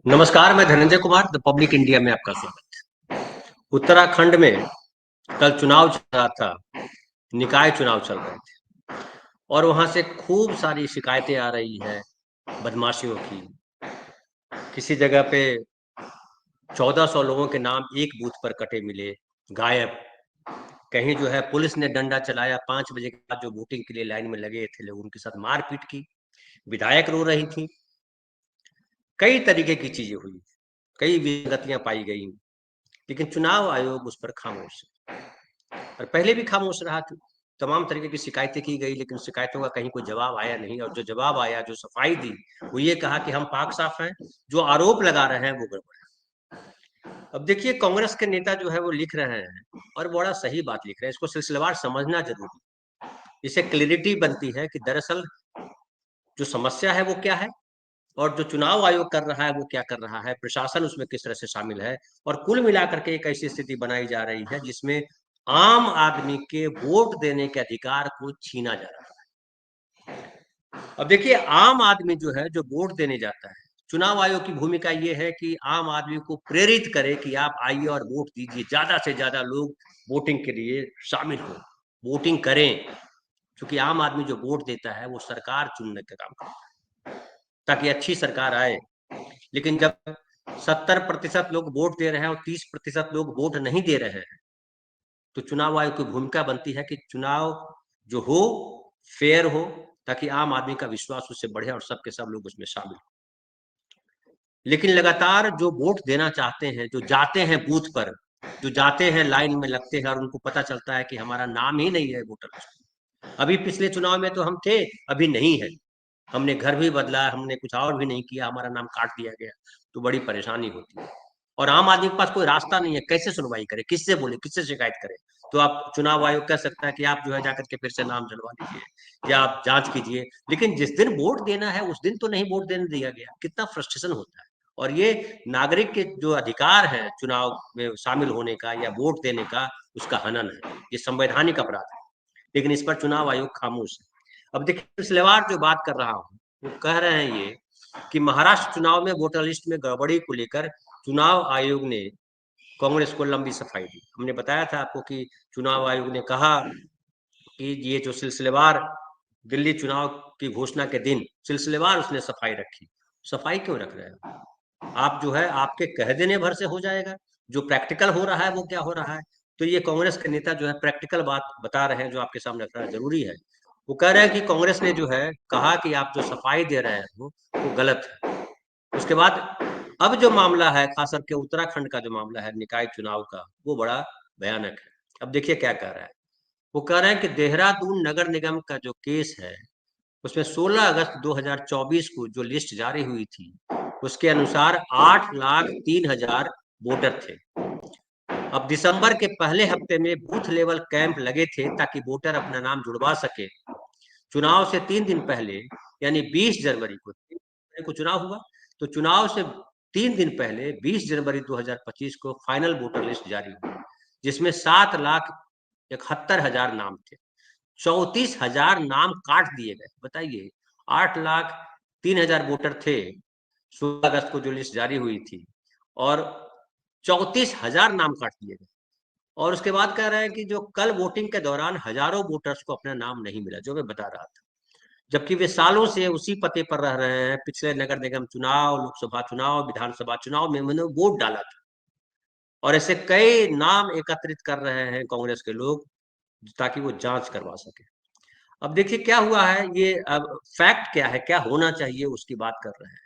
नमस्कार, मैं Dhananjay Kumar the public India में आपका स्वागत। उत्तराखंड में कल चुनाव चल रहा था, निकाय चुनाव चल रहे थे और वहां से खूब सारी शिकायतें आ रही है बदमाशियों की। किसी जगह पे 1400 लोगों के नाम एक बूथ पर कटे मिले, गायब। कहीं जो है पुलिस ने डंडा चलाया, 5 बजे के बाद जो वोटिंग के लिए लाइन में लगे थे लोग उनके साथ मारपीट की, विधायक रो रही थी। कई तरीके की चीजें हुई, कई विसंगतियां पाई गई, लेकिन चुनाव आयोग उस पर खामोश है और पहले भी खामोश रहा था। तमाम तरीके की शिकायतें की गई, लेकिन शिकायतों का कहीं कोई जवाब आया नहीं। और जो जवाब आया, जो सफाई दी, वो ये कहा कि हम पाक साफ हैं, जो आरोप लगा रहे हैं वो गड़बड़ है। अब देखिए, कांग्रेस के नेता जो है वो लिख रहे हैं और बड़ा सही बात लिख रहे हैं। इसको सिलसिलेवार समझना जरूरी है। इससे क्लैरिटी बनती है कि दरअसल जो समस्या है वो क्या है और जो चुनाव आयोग कर रहा है वो क्या कर रहा है, प्रशासन उसमें किस तरह से शामिल है। और कुल मिलाकर के एक ऐसी स्थिति बनाई जा रही है जिसमें आम आदमी के वोट देने के अधिकार को छीना जा रहा है। अब देखिए, आम आदमी जो है जो वोट देने जाता है, चुनाव आयोग की भूमिका ये है कि आम आदमी को प्रेरित करे कि आप आइए और वोट दीजिए, ज्यादा से ज्यादा लोग वोटिंग के लिए शामिल हो, वोटिंग करें। क्योंकि आम आदमी जो वोट देता है वो सरकार चुनने का काम करता है ताकि अच्छी सरकार आए। लेकिन जब 70% लोग वोट दे रहे हैं और 30% लोग वोट नहीं दे रहे हैं, तो चुनाव आयोग की भूमिका बनती है कि चुनाव जो हो फेयर हो, ताकि आम आदमी का विश्वास उससे बढ़े और सबके सब लोग उसमें शामिल हो। लेकिन लगातार जो वोट देना चाहते हैं, जो जाते हैं बूथ पर, जो जाते हैं लाइन में लगते हैं और उनको पता चलता है कि हमारा नाम ही नहीं है वोटर लिस्ट। अभी पिछले चुनाव में तो हम थे, अभी नहीं है, हमने घर भी बदला, हमने कुछ और भी नहीं किया, हमारा नाम काट दिया गया, तो बड़ी परेशानी होती है। और आम आदमी के पास कोई रास्ता नहीं है, कैसे सुनवाई करे, किससे बोले, किससे शिकायत करे। तो आप चुनाव आयोग कह सकता है कि आप जो है जाकर के फिर से नाम डलवा लीजिए या आप जांच कीजिए, लेकिन जिस दिन वोट देना है उस दिन तो नहीं वोट देने दिया गया। कितना फ्रस्ट्रेशन होता है। और ये नागरिक के जो अधिकार है चुनाव में शामिल होने का या वोट देने का, उसका हनन है, ये संवैधानिक अपराध है। लेकिन इस पर चुनाव आयोग खामोश है। अब देखिए, पिछलेवार जो बात कर रहा हूँ वो कह रहे हैं ये कि महाराष्ट्र चुनाव में वोटर लिस्ट में गड़बड़ी को लेकर चुनाव आयोग ने कांग्रेस को लंबी सफाई दी। हमने बताया था आपको कि चुनाव आयोग ने कहा कि ये जो सिलसिलेवार दिल्ली चुनाव की घोषणा के दिन सिलसिलेवार उसने सफाई रखी। सफाई क्यों रख रहे हैं आप? जो है आपके कह देने भर से हो जाएगा? जो प्रैक्टिकल हो रहा है वो क्या हो रहा है? तो ये कांग्रेस के नेता जो है प्रैक्टिकल बात बता रहे हैं, जो आपके सामने रखना जरूरी है। वो कह रहे हैं कि कांग्रेस ने जो है कहा कि आप जो सफाई दे रहे हो वो गलत है। उसके बाद अब जो मामला है, खास करके उत्तराखंड का जो मामला है निकाय चुनाव का, वो बड़ा भयानक है। अब देखिए क्या कह रहा है। वो कह रहे हैं कि देहरादून नगर निगम का जो केस है, उसमें 16 अगस्त 2024 को जो लिस्ट जारी हुई थी, उसके अनुसार 8,03,000 वोटर थे। अब दिसंबर के पहले हफ्ते में बूथ लेवल कैंप लगे थे ताकि वोटर अपना नाम जुड़वा सके। चुनाव से 3 दिन पहले, यानी 20 जनवरी को चुनाव हुआ, तो चुनाव से 3 दिन पहले 20 जनवरी 2025 को फाइनल वोटर लिस्ट जारी हुई, जिसमें 7,71,000 नाम थे। 34,000 नाम काट दिए गए। बताइए, 8,03,000 वोटर थे 16 अगस्त को जो लिस्ट जारी हुई थी, और 34,000 नाम काट दिए गए। और उसके बाद कह रहे हैं कि जो कल वोटिंग के दौरान हजारों वोटर्स को अपना नाम नहीं मिला, जो मैं बता रहा था, जबकि वे सालों से उसी पते पर रह रहे हैं। पिछले नगर निगम चुनाव, लोकसभा चुनाव, विधानसभा चुनाव में उन्होंने वोट डाला था। और ऐसे कई नाम एकत्रित कर रहे हैं कांग्रेस के लोग ताकि वो जांच करवा सके। अब देखिए क्या हुआ है, ये अब फैक्ट क्या है, क्या होना चाहिए उसकी बात कर रहे हैं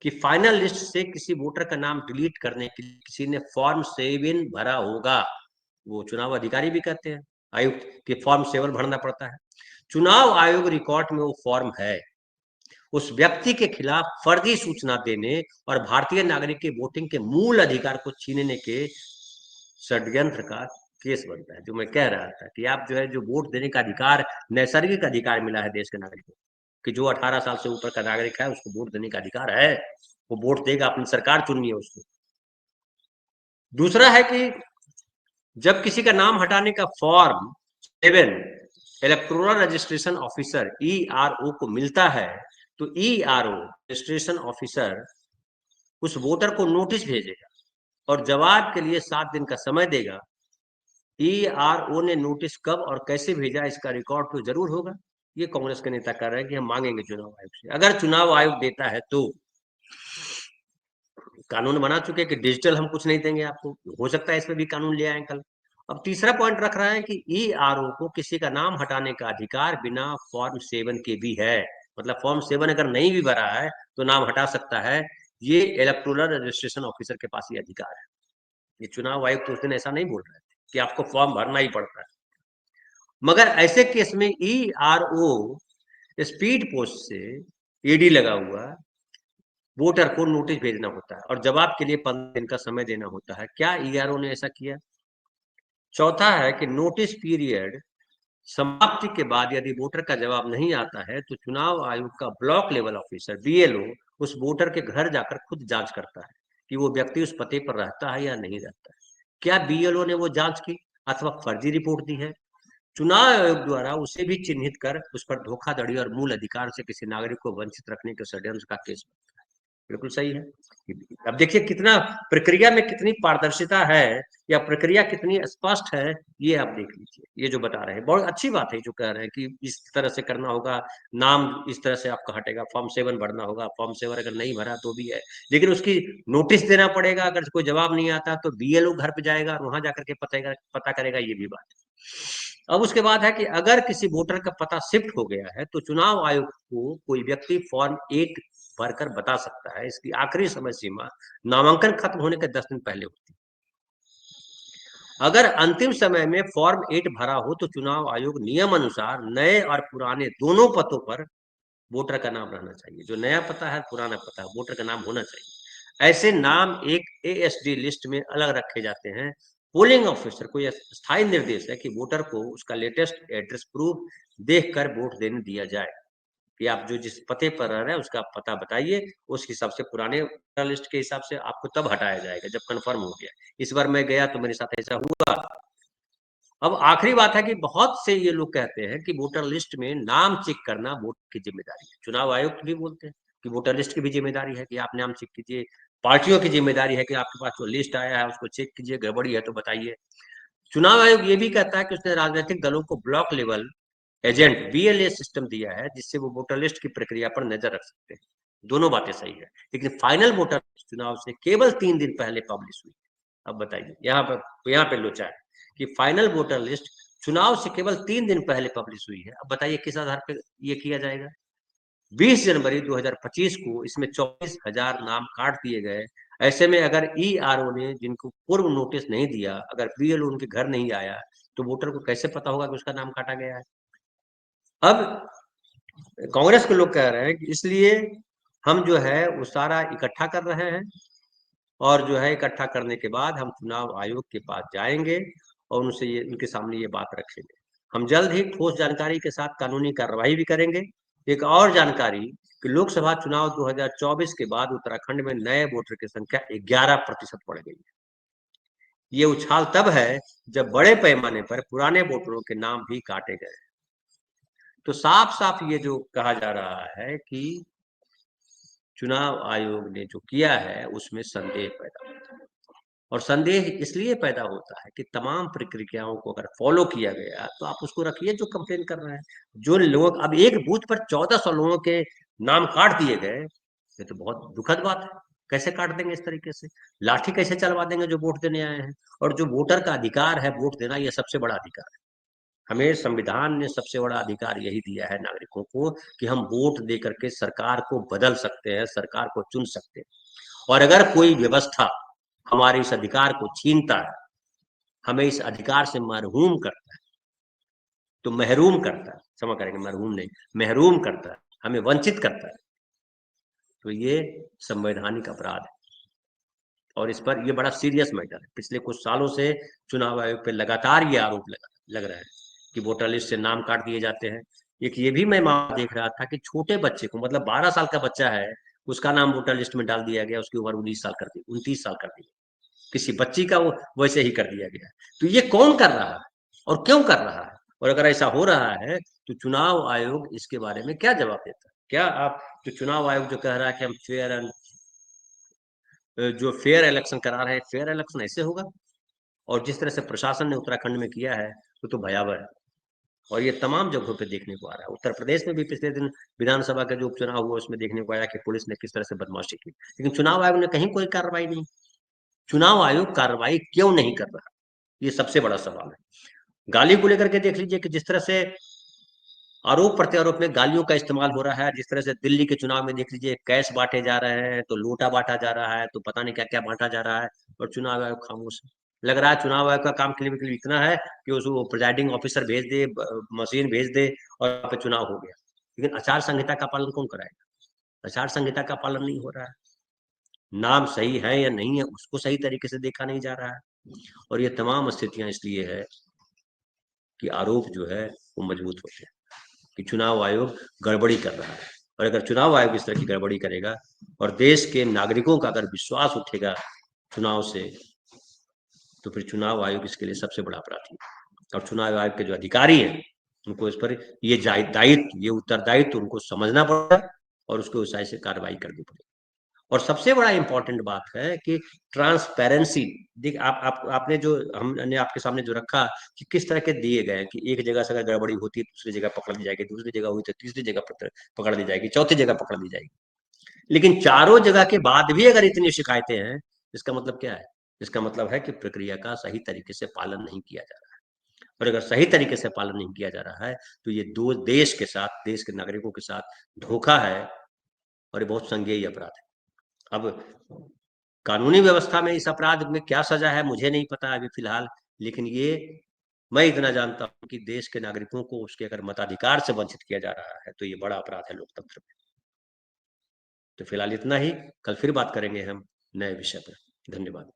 कि फाइनल लिस्ट से किसी वोटर का नाम डिलीट करने के लिए किसी ने फॉर्म 7 भरा होगा। वो चुनाव अधिकारी भी कहते हैं, आयुक्त, कि फॉर्म 7 भरना पड़ता है। चुनाव आयोग रिकॉर्ड में वो फॉर्म है। उस व्यक्ति के खिलाफ फर्जी सूचना देने और भारतीय नागरिक के वोटिंग के मूल अधिकार को छीनने के षड्यंत्र का केस बनता है। जो मैं कह रहा था कि आप जो है, जो वोट देने का अधिकार, नैसर्गिक अधिकार मिला है देश के नागरिकों को, कि जो 18 साल से ऊपर का नागरिक है उसको वोट देने का अधिकार है, वो वोट देगा, अपनी सरकार चुननी है उसको। दूसरा है कि जब किसी का नाम हटाने का form 7 electoral registration officer ERO को मिलता है, तो ERO रजिस्ट्रेशन ऑफिसर उस वोटर को नोटिस भेजेगा और जवाब के लिए 7 दिन का समय देगा। ईआरओ ने नोटिस कब और कैसे भेजा इसका रिकॉर्ड तो जरूर होगा। ये कांग्रेस के नेता कर रहे हैं कि हम मांगेंगे चुनाव आयोग से। अगर चुनाव आयोग देता है तो कानून बना चुके हैं कि डिजिटल हम कुछ नहीं देंगे आपको, हो सकता है इसमें भी कानून ले आए कल। अब तीसरा पॉइंट रख रहा है कि ईआरओ को किसी का नाम हटाने का अधिकार बिना फॉर्म 7 के भी है। मतलब फॉर्म 7 अगर नहीं भी भरा है तो नाम हटा सकता है। ये इलेक्टोरल रजिस्ट्रेशन ऑफिसर के पास ये अधिकार है। ये चुनाव आयोग तो उस दिन ऐसा नहीं बोल रहे थे कि आपको फॉर्म भरना ही पड़ता है। मगर ऐसे केस में ईआरओ स्पीड पोस्ट से ईडी लगा हुआ वोटर को नोटिस भेजना होता है और जवाब के लिए 15 दिन का समय देना होता है। क्या ईआरओ ने ऐसा किया? चौथा है कि नोटिस पीरियड समाप्ति के बाद यदि वोटर का जवाब नहीं आता है तो चुनाव आयोग का ब्लॉक लेवल ऑफिसर बीएलओ उस वोटर के घर जाकर खुद जांच करता है कि वो व्यक्ति उस पते पर रहता है या नहीं रहता है। क्या बीएलओ ने वो जांच की अथवा फर्जी रिपोर्ट दी है? चुनाव आयोग द्वारा उसे भी चिन्हित कर उस पर धोखाधड़ी और मूल अधिकार से किसी नागरिक को वंचित रखने के षड्यंत्र का केस। बिल्कुल सही है। अब देखिए कितना प्रक्रिया में कितनी पारदर्शिता है या प्रक्रिया कितनी स्पष्ट है, ये आप देख लीजिए। ये जो बता रहे हैं बहुत अच्छी बात है जो कह रहे हैं कि इस तरह से करना होगा, नाम इस तरह से आपका हटेगा, फॉर्म 7 भरना होगा, फॉर्म 7 अगर नहीं भरा तो भी है, लेकिन उसकी नोटिस देना पड़ेगा। अगर कोई जवाब नहीं आता तो बीएलओ घर पे जाएगा और वहां जाकर के पता करेगा, ये भी बात है। अब उसके बाद है कि अगर किसी वोटर का पता शिफ्ट हो गया है तो चुनाव आयोग को कोई व्यक्ति फॉर्म 8 भरकर बता सकता है। इसकी आखिरी समय सीमा नामांकन खत्म होने के 10 दिन पहले होती है। अगर अंतिम समय में फॉर्म 8 भरा हो तो चुनाव आयोग नियम अनुसार नए और पुराने दोनों पतों पर वोटर का नाम रहना चाहिए। जो नया पता है, पुराना पता है, वोटर का नाम होना चाहिए। ऐसे नाम एक एएसडी लिस्ट में अलग रखे जाते हैं। पोलिंग ऑफिसर को यह स्थायी निर्देश है कि वोटर को उसका लेटेस्ट एड्रेस प्रूफ देखकर वोट देने दिया जाए कि आप जो जिस पते पर रह रहे हैं उसका पता बताइए, उस हिसाब से पुराने लिस्ट के हिसाब से आपको तब हटाया जाएगा जब कंफर्म हो गया। इस बार मैं गया तो मेरे साथ ऐसा हुआ। अब आखिरी बात है कि बहुत से ये लोग कहते हैं कि वोटर लिस्ट में नाम चेक करना वोट की जिम्मेदारी है। चुनाव आयोग भी बोलते हैं कि वोटर लिस्ट की भी जिम्मेदारी है कि आप नाम चेक कीजिए। पार्टियों की जिम्मेदारी है कि आपके पास जो लिस्ट आया है उसको चेक कीजिए, गड़बड़ी है तो बताइए। चुनाव आयोग ये भी कहता है कि उसने राजनीतिक दलों को block level agent BLA system दिया है जिससे वो वोटर लिस्ट की प्रक्रिया पर नजर रख सकते हैं। दोनों बातें सही है, लेकिन फाइनल वोटर चुनाव से केवल 3 दिन पहले पब्लिश हुई। अब बताइए, यहाँ पे लोचा है कि फाइनल वोटर लिस्ट चुनाव से केवल 3 दिन पहले पब्लिश हुई है। अब बताइए किस आधार पर ये किया जाएगा? 20 जनवरी 2025 को इसमें 24,000 नाम काट दिए गए। ऐसे में अगर ईआरओ ने जिनको पूर्व नोटिस नहीं दिया, अगर बीएलओ उनके घर नहीं आया, तो वोटर को कैसे पता होगा कि उसका नाम काटा गया है? अब कांग्रेस के लोग कह रहे हैं कि इसलिए हम जो है वो सारा इकट्ठा कर रहे हैं और जो है इकट्ठा करने के बाद हम चुनाव आयोग के पास जाएंगे और उनसे ये उनके सामने ये बात रखेंगे। हम जल्द ही ठोस जानकारी के साथ कानूनी कार्रवाई भी करेंगे। एक और जानकारी कि लोकसभा चुनाव 2024 के बाद उत्तराखंड में नए वोटर की संख्या 11% बढ़ गई है। ये उछाल तब है जब बड़े पैमाने पर पुराने वोटरों के नाम भी काटे गए। तो साफ साफ ये जो कहा जा रहा है कि चुनाव आयोग ने जो किया है उसमें संदेह पैदा होता है। और संदेह इसलिए पैदा होता है कि तमाम प्रक्रियाओं को अगर फॉलो किया गया तो आप उसको रखिए जो कंप्लेन कर रहे हैं। जो लोग अब एक बूथ पर 1400 लोगों के नाम काट दिए गए, ये तो बहुत दुखद बात है। कैसे काट देंगे इस तरीके से? लाठी कैसे चलवा देंगे जो वोट देने आए हैं? और जो वोटर का अधिकार है वोट देना, ये सबसे बड़ा अधिकार है। हमें संविधान ने सबसे बड़ा अधिकार यही दिया है नागरिकों को कि हम वोट दे करके सरकार को बदल सकते हैं, सरकार को चुन सकते हैं। और अगर कोई व्यवस्था हमारे इस अधिकार को छीनता है, हमें इस अधिकार से महरूम करता है, तो महरूम करता है, क्षमा करेंगे, मरहूम नहीं, महरूम करता है, हमें वंचित करता है, तो ये संवैधानिक अपराध है। और इस पर ये बड़ा सीरियस मैटर है। पिछले कुछ सालों से चुनाव आयोग पे लगातार ये आरोप लग रहा है कि वोटर लिस्ट से नाम काट दिए जाते हैं। एक ये भी मैं मामला देख रहा था कि छोटे बच्चे को, मतलब 12 साल का बच्चा है, उसका नाम वोटर लिस्ट में डाल दिया गया, उसकी उम्र 19 साल कर दी, 29 साल कर दी। किसी बच्ची का वो वैसे ही कर दिया गया। तो ये कौन कर रहा है और क्यों कर रहा है? और अगर ऐसा हो रहा है तो चुनाव आयोग इसके बारे में क्या जवाब देता है? क्या आप जो चुनाव आयोग जो कह रहा है कि हम फेयर एंड जो फेयर इलेक्शन करा रहे हैं, फेयर इलेक्शन ऐसे होगा? और जिस तरह से प्रशासन ने उत्तराखंड में किया है वो तो भयावह है, और ये तमाम जगहों पे देखने को आ रहा है। उत्तर प्रदेश में भी पिछले दिन विधानसभा का जो उपचुनाव हुआ उसमें देखने को आया कि पुलिस ने किस तरह से बदमाशी की, लेकिन चुनाव आयोग ने कहीं कोई कार्रवाई नहीं। चुनाव आयोग कार्रवाई क्यों नहीं कर रहा, ये सबसे बड़ा सवाल है। गाली को लेकर के देख लीजिए कि जिस तरह से आरोप प्रत्यारोप में गालियों का इस्तेमाल हो रहा है, जिस तरह से दिल्ली के चुनाव में देख लीजिए कैश बांटे जा रहे हैं, तो लोटा बांटा जा रहा है, तो पता नहीं क्या क्या बांटा जा रहा है, और चुनाव आयोग खामोश है। लग रहा है चुनाव आयोग का काम के लिए इतना है कि उसको प्रिजाइडिंग ऑफिसर भेज दे, मशीन भेज दे, और वहाँ पे चुनाव हो गया। लेकिन आचार संहिता का पालन कौन कराएगा? आचार संहिता का पालन नहीं हो रहा है। नाम सही है या नहीं है उसको सही तरीके से देखा नहीं जा रहा है, और ये तमाम स्थितियां इसलिए है कि आरोप जो है वो मजबूत होते हैं कि चुनाव आयोग गड़बड़ी कर रहा है। और अगर चुनाव आयोग इस तरह की गड़बड़ी करेगा और देश के नागरिकों का अगर विश्वास उठेगा चुनाव से, तो फिर चुनाव आयोग इसके लिए सबसे बड़ा अपराधी है। और चुनाव आयोग के जो अधिकारी हैं उनको इस पर ये दायित्व, ये उत्तरदायित्व उनको समझना पड़ेगा और उसको उस से कार्रवाई करनी पड़ेगी। और सबसे बड़ा इंपॉर्टेंट बात है कि ट्रांसपेरेंसी। देख आपने जो हमने आपके सामने जो रखा कि किस तरह के दिए गए कि एक जगह से अगर गड़बड़ी होती है दूसरी जगह पकड़ ली जाएगी, दूसरी जगह हुई तो तीसरी जगह पकड़ ली जाएगी, चौथी जगह पकड़ ली जाएगी। लेकिन चारों जगह के बाद भी अगर इतनी शिकायतें हैं, इसका मतलब क्या है? इसका मतलब है कि प्रक्रिया का सही तरीके से पालन नहीं किया जा रहा है। और अगर सही तरीके से पालन नहीं किया जा रहा है तो ये दो देश के साथ, देश के नागरिकों के साथ धोखा है, और ये बहुत संज्ञेय अपराध है। अब कानूनी व्यवस्था में इस अपराध में क्या सजा है मुझे नहीं पता अभी फिलहाल, लेकिन ये मैं इतना जानता हूं कि देश के नागरिकों को उसके अगर मताधिकार से वंचित किया जा रहा है तो ये बड़ा अपराध है लोकतंत्र में। तो फिलहाल इतना ही, कल फिर बात करेंगे हम नए विषय पर। धन्यवाद।